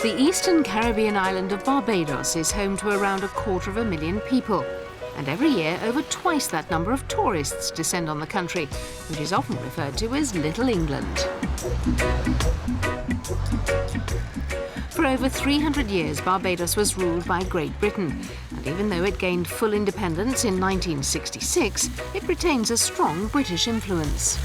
The eastern Caribbean island of Barbados is home to around 250,000 people. And every year, over twice that number of tourists descend on the country, which is often referred to as Little England. For over 300 years, Barbados was ruled by Great Britain. And even though it gained full independence in 1966, it retains a strong British influence.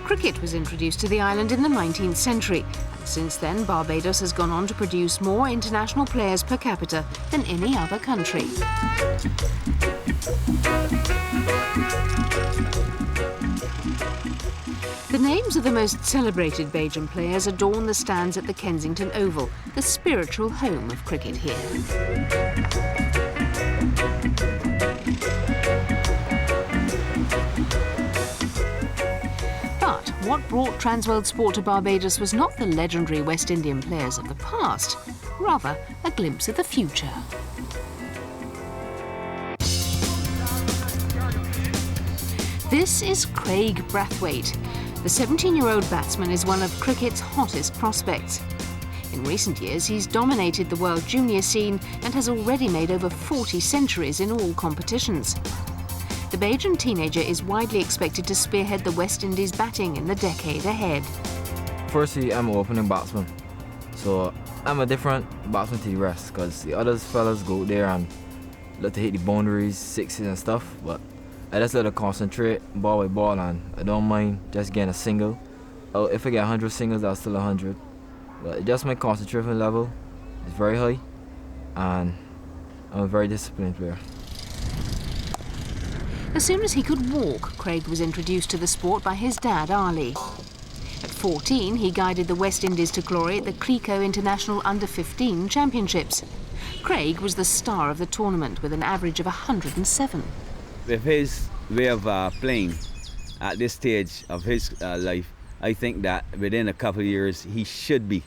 Cricket was introduced to the island in the 19th century, and since then Barbados has gone on to produce more international players per capita than any other country. The names of the most celebrated Bajan players adorn the stands at the Kensington Oval, the spiritual home of cricket here. What brought Transworld Sport to Barbados was not the legendary West Indian players of the past, rather a glimpse of the future. This is Kraigg Brathwaite. The 17-year-old batsman is one of cricket's hottest prospects. In recent years, he's dominated the world junior scene and has already made over 40 centuries in all competitions. The Bajan teenager is widely expected to spearhead the West Indies batting in the decade ahead. Firstly, I'm an opening batsman, so I'm a different batsman to the rest, because the other fellas go there and look to hit the boundaries, sixes and stuff, but I just let to concentrate ball by ball, and I don't mind just getting a single. If I get 100 singles, that's still 100. But just my concentration level is very high, and I'm a very disciplined player. As soon as he could walk, Kraigg was introduced to the sport by his dad, Ali. At 14, he guided the West Indies to glory at the Kraigg International Under-15 Championships. Kraigg was the star of the tournament with an average of 107. With his way of playing at this stage of his life, I think that within a couple of years he should be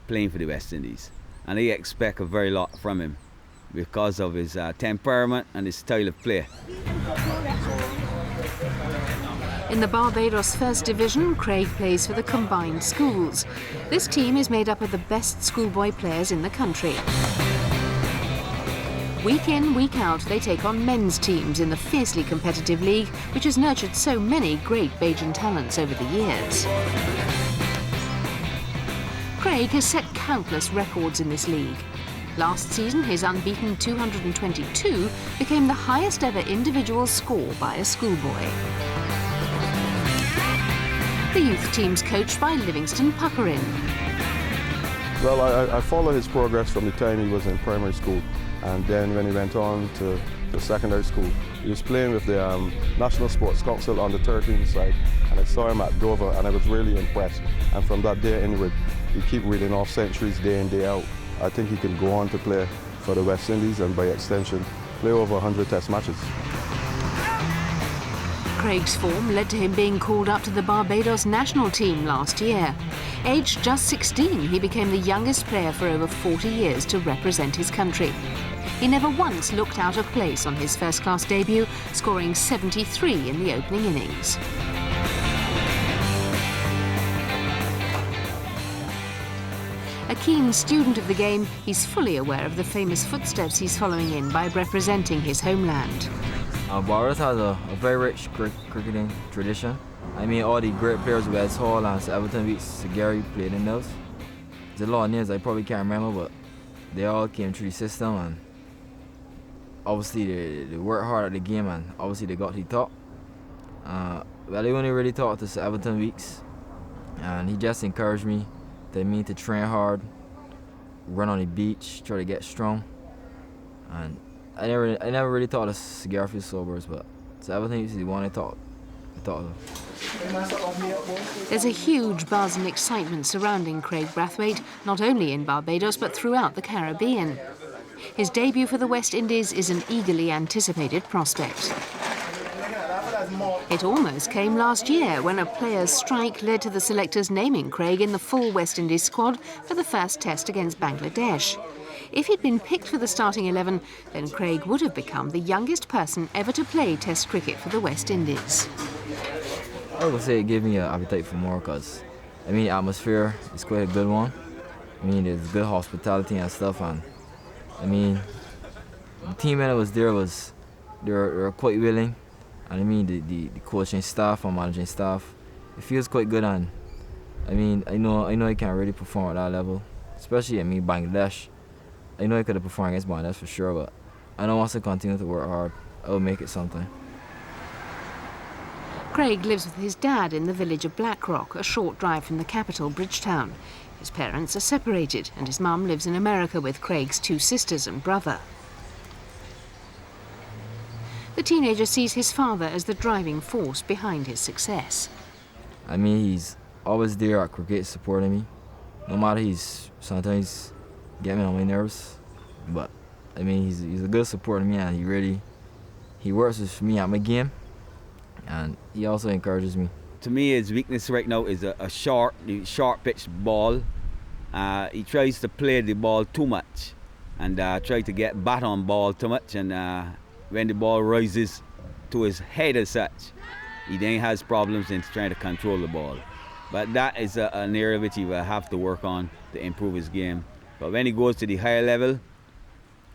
playing for the West Indies. And I expect a very lot from him because of his temperament and his style of play. In the Barbados First Division, Kraigg plays for the combined schools. This team is made up of the best schoolboy players in the country. Week in, week out, they take on men's teams in the fiercely competitive league, which has nurtured so many great Bajan talents over the years. Kraigg has set countless records in this league. Last season, his unbeaten 222 became the highest ever individual score by a schoolboy. The youth team's coached by Livingston Puckerin. Well, I followed his progress from the time he was in primary school, and then when he went on to the secondary school, he was playing with the National Sports Council on the 13th side, and I saw him at Dover, and I was really impressed. And from that day onward, he kept reading off centuries day in, day out. I think he can go on to play for the West Indies and, by extension, play over 100 Test matches. Kraigg's form led to him being called up to the Barbados national team last year. Aged just 16, he became the youngest player for over 40 years to represent his country. He never once looked out of place on his first-class debut, scoring 73 in the opening innings. A keen student of the game, he's fully aware of the famous footsteps he's following in by representing his homeland. Barbados has a very rich cricketing tradition. I mean, all the great players, Wes Hall and Sir Everton Weeks, Sir Gary played in those. There's a lot of names I probably can't remember, but they all came through the system, and obviously they worked hard at the game, and obviously they got to the top. Well, they only really talked to Sir Everton Weeks, and he just encouraged me to train hard, run on the beach, try to get strong. And I never really thought of Sir Garfield Sobers, but Sir Everton Weeks is the one I thought of. There's a huge buzz and excitement surrounding Kraigg Brathwaite, not only in Barbados but throughout the Caribbean. His debut for the West Indies is an eagerly anticipated prospect. It almost came last year when a player's strike led to the selectors naming Kraigg in the full West Indies squad for the first test against Bangladesh. If he'd been picked for the starting 11, then Kraigg would have become the youngest person ever to play Test cricket for the West Indies. I would say it gave me an appetite for more, because I mean, atmosphere is quite a good one. I mean, there's good hospitality and stuff, and I mean, the team that was there they were quite willing, and I mean, the coaching staff and managing staff, it feels quite good, and I mean, I know I can really perform at that level, especially I mean Bangladesh. I know I could have performed against Bangladesh for sure, but I know once I continue to work hard, I will make it something. Kraigg lives with his dad in the village of Blackrock, a short drive from the capital, Bridgetown. His parents are separated, and his mum lives in America with Craigg's 2 sisters and brother. The teenager sees his father as the driving force behind his success. I mean, he's always there at cricket supporting me. No matter sometimes get me on my nerves, but I mean, he's a good supporter of me, and he works with me at my game, and he also encourages me. To me, his weakness right now is a short pitch ball. He tries to play the ball too much and try to get bat on ball too much, and when the ball rises to his head as such, he then has problems in trying to control the ball. But that is an area which he will have to work on to improve his game. But when he goes to the higher level,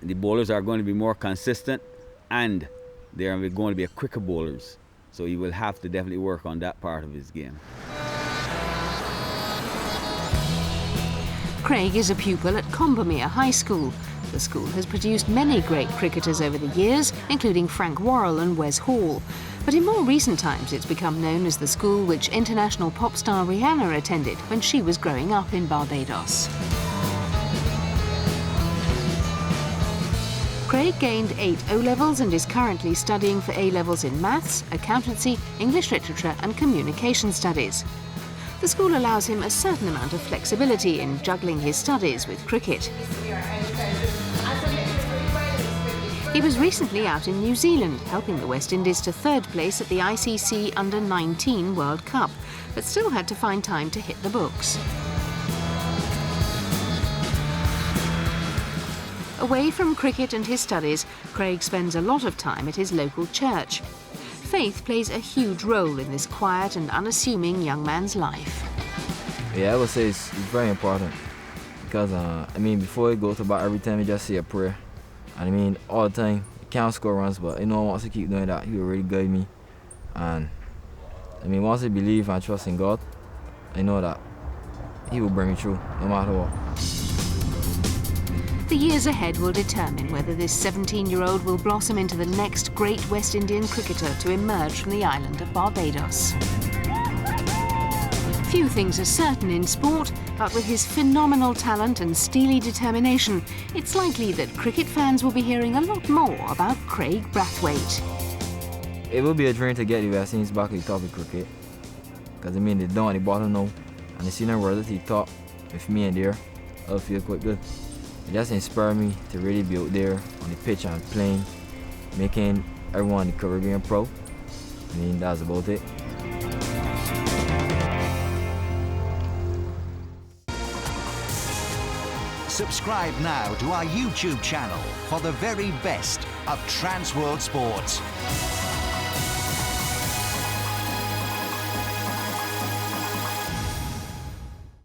the bowlers are going to be more consistent, and they are going to be quicker bowlers. So he will have to definitely work on that part of his game. Kraigg is a pupil at Combermere High School. The school has produced many great cricketers over the years, including Frank Worrell and Wes Hall. But in more recent times, it's become known as the school which international pop star Rihanna attended when she was growing up in Barbados. Kraigg gained 8 O-levels and is currently studying for A-levels in maths, accountancy, English literature and communication studies. The school allows him a certain amount of flexibility in juggling his studies with cricket. He was recently out in New Zealand, helping the West Indies to 3rd place at the ICC Under-19 World Cup, but still had to find time to hit the books. Away from cricket and his studies, Kraigg spends a lot of time at his local church. Faith plays a huge role in this quiet and unassuming young man's life. Yeah, I would say it's very important because, I mean, before you go to bed every time you just say a prayer. And I mean, all the time, you can't score runs, but I know once I keep doing that, he will really guide me. And I mean, once I believe and trust in God, I know that he will bring me through, no matter what. The years ahead will determine whether this 17-year-old will blossom into the next great West Indian cricketer to emerge from the island of Barbados. Few things are certain in sport, but with his phenomenal talent and steely determination, it's likely that cricket fans will be hearing a lot more about Kraigg Brathwaite. It will be a dream to get the West Indies back at the top of cricket, because I mean, they down at the bottom now, and they see them world at the top with me and there, I'll feel quite good. It just inspired me to really be out there on the pitch and playing, making everyone in the Caribbean proud. I mean, that's about it. Subscribe now to our YouTube channel for the very best of Trans World Sports.